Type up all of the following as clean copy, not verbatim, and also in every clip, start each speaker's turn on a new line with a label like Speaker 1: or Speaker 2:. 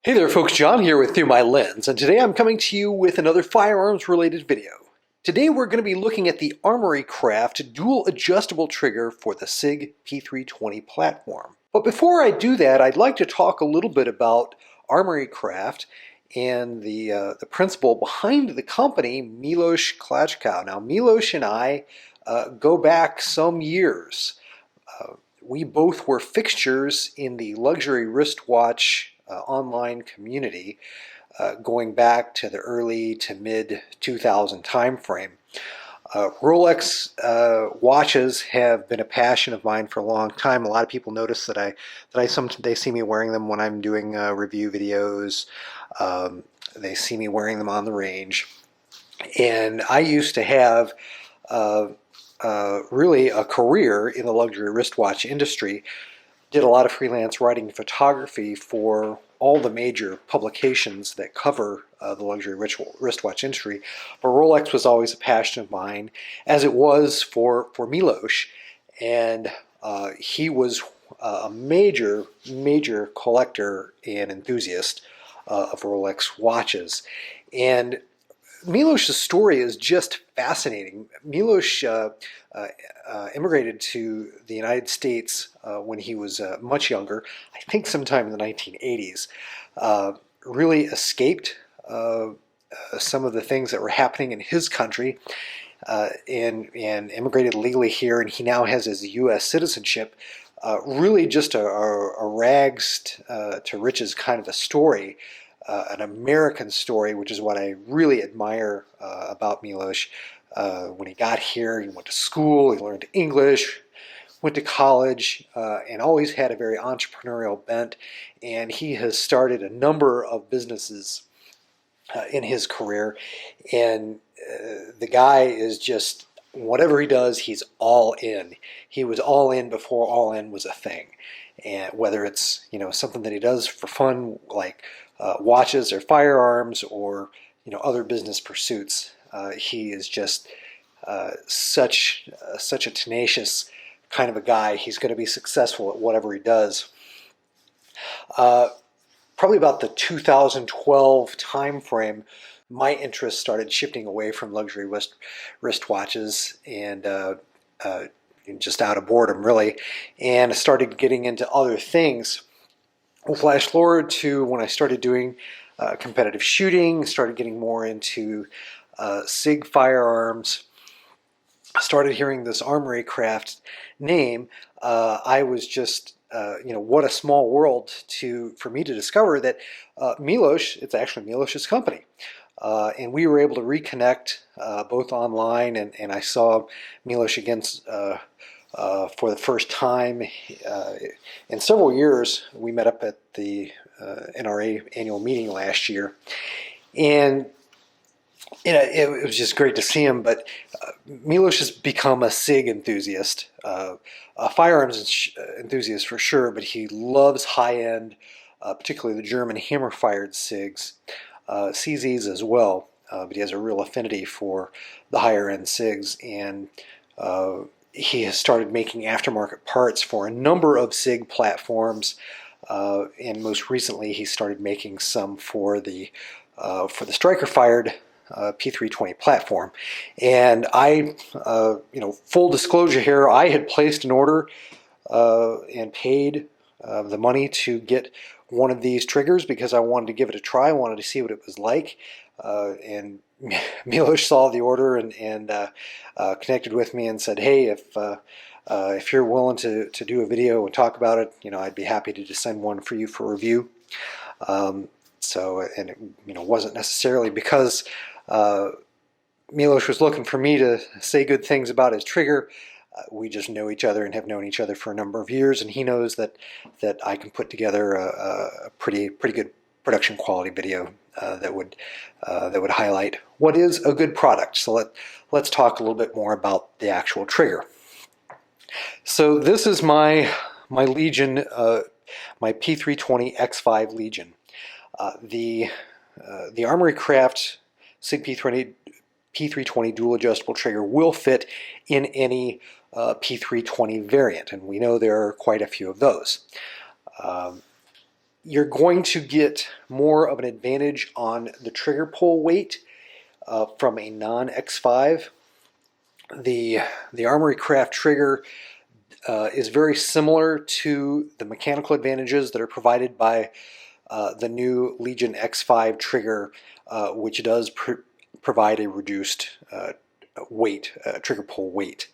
Speaker 1: Hey there folks, John here with Through My Lens, and today I'm coming to you with another firearms related video. Today we're going to be looking at the Armory Craft dual adjustable trigger for the SIG P320 platform. But before I do that, I'd like to talk a little bit about Armory Craft and the principal behind the company, Milos Klajkow. Now Milos and I go back some years. We both were fixtures in the luxury wristwatch online community going back to the early to mid 2000 time frame. Rolex watches have been a passion of mine for a long time. A lot of people notice that they see me wearing them when I'm doing review videos. They see me wearing them on the range, and I used to have really a career in the luxury wristwatch industry. Did a lot of freelance writing and photography for all the major publications that cover the luxury wristwatch industry. But Rolex was always a passion of mine, as it was for Milos. And he was a major collector and enthusiast of Rolex watches. And Milos' story is just fascinating. Milos immigrated to the United States when he was much younger, I think sometime in the 1980s. Really escaped some of the things that were happening in his country and immigrated legally here, and he now has his U.S. citizenship. Really just a rags to riches kind of a story. An American story, which is what I really admire about Milos. When he got here, he went to school, he learned English, went to college, and always had a very entrepreneurial bent. And he has started a number of businesses in his career. And the guy is just, whatever he does, he's all in. He was all in before all in was a thing. And whether it's something that he does for fun, like watches or firearms, or other business pursuits, he is just such a tenacious kind of a guy. He's going to be successful at whatever he does. Probably about the 2012 time frame, my interest started shifting away from luxury wristwatches and just out of boredom, really, and I started getting into other things. We'll flash forward to when I started doing competitive shooting, started getting more into SIG firearms. I started hearing this Armory Craft name. I was just, what a small world for me to discover that Milos, it's actually Milos' company. And we were able to reconnect both online, and I saw Milos again for the first time in several years. We met up at the NRA annual meeting last year, and it was just great to see him. But Milos has become a SIG enthusiast, a firearms enthusiast for sure, but he loves high-end, particularly the German hammer-fired SIGs, CZs as well, but he has a real affinity for the higher-end SIGs, and he has started making aftermarket parts for a number of SIG platforms, and most recently he started making some for the striker-fired P320 platform. And I, full disclosure here, I had placed an order and paid the money to get one of these triggers because I wanted to give it a try. I wanted to see what it was like. And Milos saw the order and connected with me and said, "Hey, if you're willing to do a video and talk about it, I'd be happy to just send one for you for review." So, and it wasn't necessarily because Milos was looking for me to say good things about his trigger. We just know each other and have known each other for a number of years, and he knows that I can put together a pretty good production quality video that would highlight what is a good product. So let's talk a little bit more about the actual trigger. So this is my Legion, my P320 X5 Legion. The Armory Craft SIG P320 dual adjustable trigger will fit in any P320 variant, and we know there are quite a few of those. you're going to get more of an advantage on the trigger pull weight from a non-X5. The Armory Craft trigger is very similar to the mechanical advantages that are provided by the new Legion X5 trigger, which does provide a reduced weight, trigger pull weight.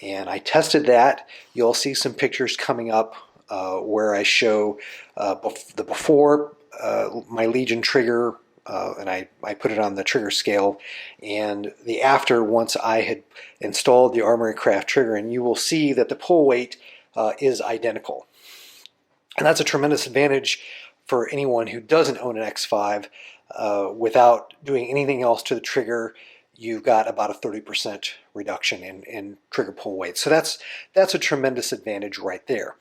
Speaker 1: And I tested that. You'll see some pictures coming up where I show the before my Legion trigger, and I put it on the trigger scale, and the after once I had installed the Armory Craft trigger, and you will see that the pull weight is identical. And that's a tremendous advantage for anyone who doesn't own an X5. Without doing anything else to the trigger, you've got about a 30% reduction in trigger pull weight. So that's a tremendous advantage right there.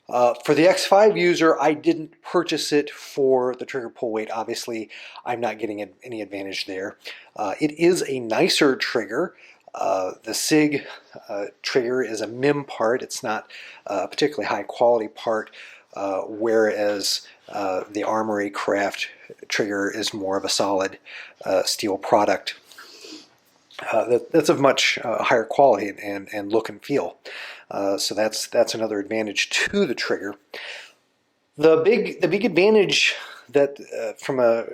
Speaker 1: For the X5 user, I didn't purchase it for the trigger pull weight. Obviously, I'm not getting any advantage there. It is a nicer trigger. The SIG trigger is a MIM part. It's not a particularly high quality part, whereas the Armory Craft trigger is more of a solid steel product that's of much higher quality and look and feel. So that's another advantage to the trigger. The big advantage that from a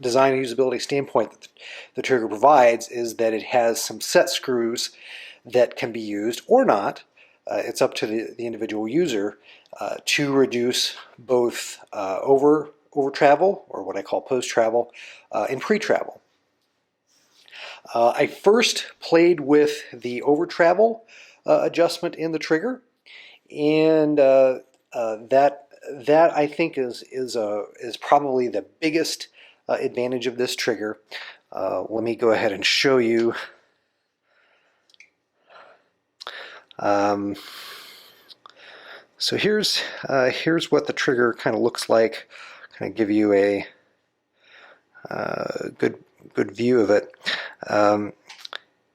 Speaker 1: design and usability standpoint that the trigger provides is that it has some set screws that can be used or not. It's up to the individual user to reduce both over travel, or what I call post travel, and pre travel. I first played with the over travel adjustment in the trigger, and that I think is probably the biggest advantage of this trigger. Let me go ahead and show you. So here's what the trigger kind of looks like. Kind of give you a good view of it.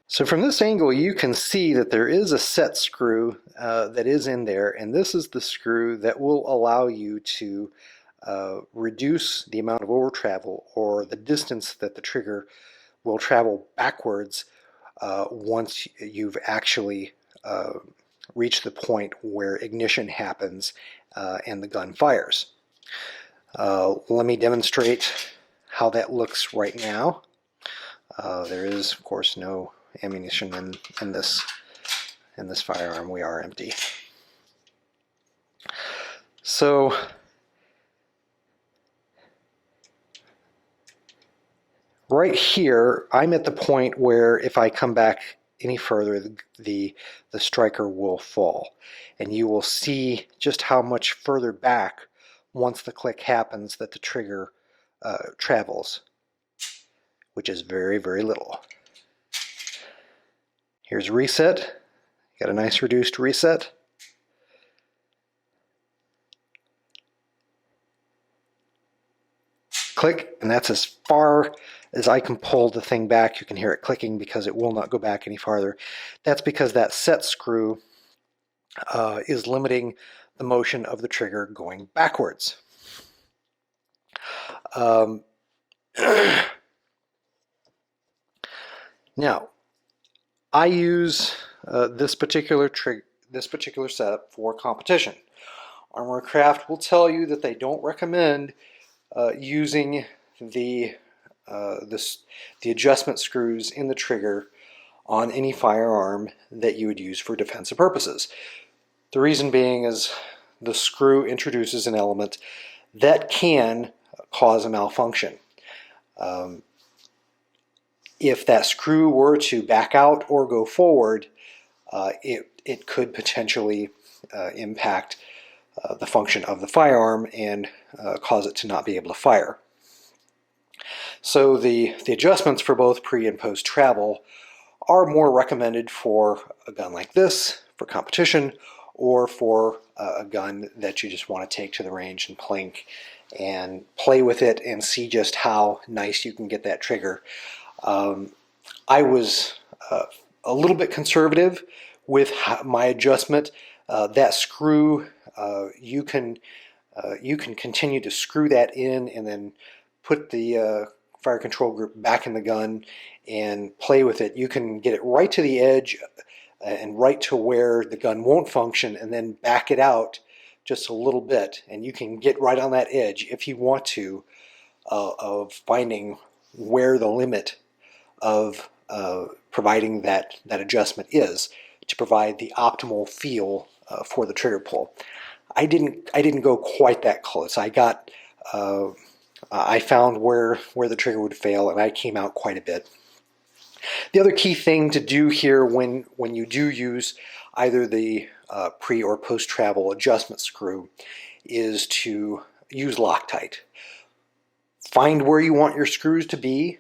Speaker 1: So from this angle, you can see that there is a set screw that is in there, and this is the screw that will allow you to reduce the amount of over travel, or the distance that the trigger will travel backwards once you've actually reached the point where ignition happens and the gun fires. Let me demonstrate how that looks right now. There is, of course, no ammunition in this firearm. We are empty. So right here, I'm at the point where if I come back any further, the striker will fall, and you will see just how much further back, once the click happens, that the trigger travels, which is very, very little. Here's reset. Got a nice reduced reset. Click, and that's as far as I can pull the thing back. You can hear it clicking because it will not go back any farther. That's because that set screw is limiting the motion of the trigger going backwards. Now, I use this particular setup for competition. Armory Craft will tell you that they don't recommend using the adjustment screws in the trigger on any firearm that you would use for defensive purposes. The reason being is the screw introduces an element that can cause a malfunction. If that screw were to back out or go forward, it could potentially impact the function of the firearm and cause it to not be able to fire. So the adjustments for both pre and post travel are more recommended for a gun like this, for competition, or for a gun that you just want to take to the range and plink and play with it and see just how nice you can get that trigger. I was a little bit conservative with my adjustment. That screw, you can you can continue to screw that in and then put the fire control group back in the gun and play with it. You can get it right to the edge and right to where the gun won't function, and then back it out just a little bit, and you can get right on that edge if you want to of finding where the limit of providing that adjustment is to provide the optimal feel for the trigger pull. I didn't go quite that close. I found where the trigger would fail, and I came out quite a bit. The other key thing to do here when you do use either the pre or post travel adjustment screw is to use Loctite. Find where you want your screws to be,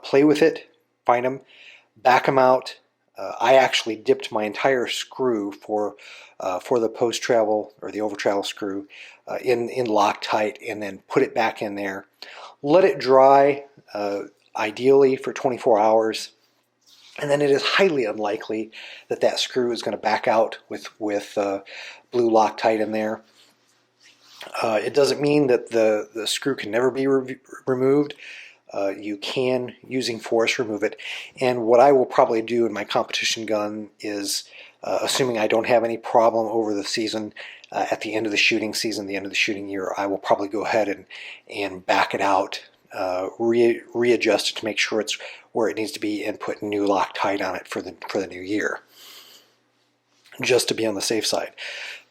Speaker 1: play with it, find them, back them out. I actually dipped my entire screw for the post travel or the over travel screw in Loctite, and then put it back in there. Let it dry, ideally for 24 hours, and then it is highly unlikely that that screw is going to back out with blue Loctite in there. It doesn't mean that the screw can never be removed. You can, using force, remove it. And what I will probably do in my competition gun is, assuming I don't have any problem over the season, at the end of the shooting season, the end of the shooting year, I will probably go ahead and back it out, readjust it to make sure it's where it needs to be, and put new Loctite on it for the new year, just to be on the safe side.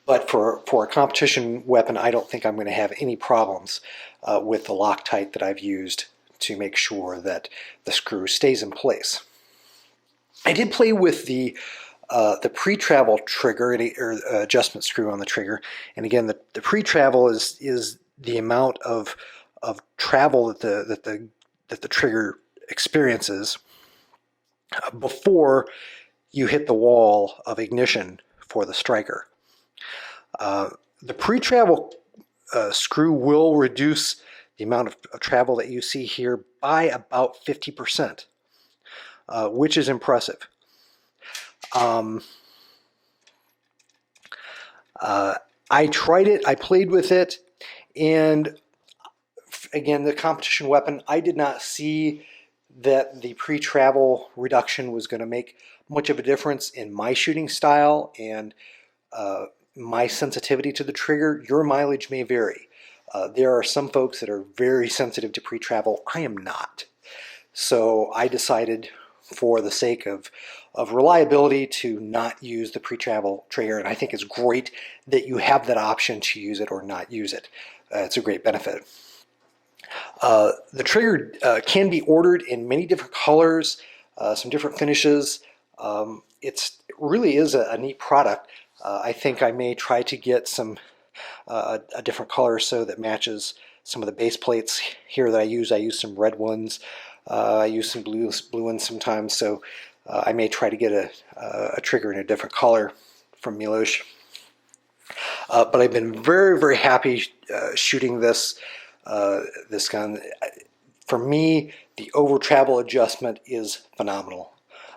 Speaker 1: But for a competition weapon, I don't think I'm going to have any problems with the Loctite that I've used to make sure that the screw stays in place. I did play with the pre-travel trigger or adjustment screw on the trigger, and again, the pre-travel is the amount of travel that the trigger experiences before you hit the wall of ignition for the striker. The pre-travel screw will reduce the amount of travel that you see here by about 50%, which is impressive. I tried it, I played with it, and again, the competition weapon, I did not see that the pre-travel reduction was going to make much of a difference in my shooting style and my sensitivity to the trigger. Your mileage may vary. There are some folks that are very sensitive to pre-travel. I am not. So I decided, for the sake of reliability, to not use the pre-travel trigger, and I think it's great that you have that option to use it or not use it. It's a great benefit. The trigger can be ordered in many different colors, some different finishes. It really is a neat product. I think I may try to get some a different color so that matches some of the base plates here that I use. I use some red ones. I use some blue ones sometimes. So I may try to get a trigger in a different color from Milos. But I've been very, very happy shooting this gun. For me, the over travel adjustment is phenomenal.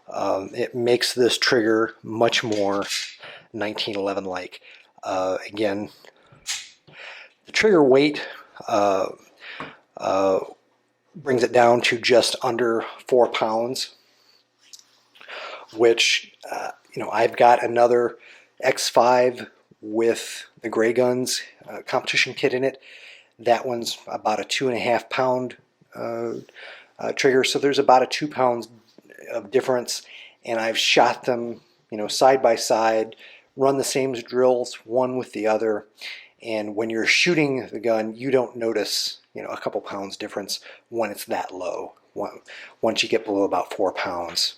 Speaker 1: It makes this trigger much more 1911-like. Again, the trigger weight brings it down to just under 4 pounds, which I've got another X5 with the Gray Guns competition kit in it. That one's about a 2.5 pound trigger, so there's about a 2 pounds of difference, and I've shot them side by side, run the same drills one with the other, and when you're shooting the gun, you don't notice a couple pounds difference when it's that low. Once you get below about 4 pounds,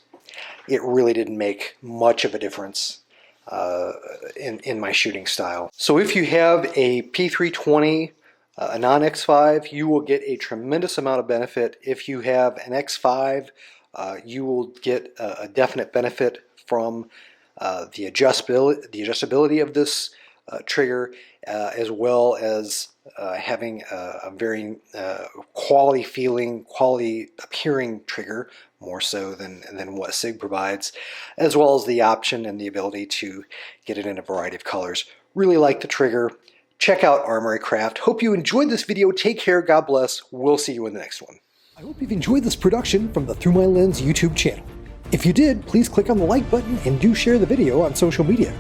Speaker 1: it really didn't make much of a difference in my shooting style. So if you have a P320, a non-X5, you will get a tremendous amount of benefit. If you have an X5, you will get a definite benefit from the adjustability of this trigger, as well as having a very quality feeling, quality appearing trigger, more so than what SIG provides, as well as the option and the ability to get it in a variety of colors. Really like the trigger. Check out Armory Craft. Hope you enjoyed this video. Take care. God bless. We'll see you in the next one. I hope you've enjoyed this production from the Through My Lens YouTube channel. If you did, please click on the like button and do share the video on social media.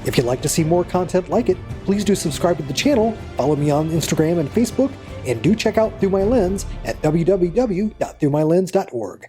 Speaker 1: If you'd like to see more content like it, please do subscribe to the channel, follow me on Instagram and Facebook, and do check out Through My Lens at www.throughmylens.org.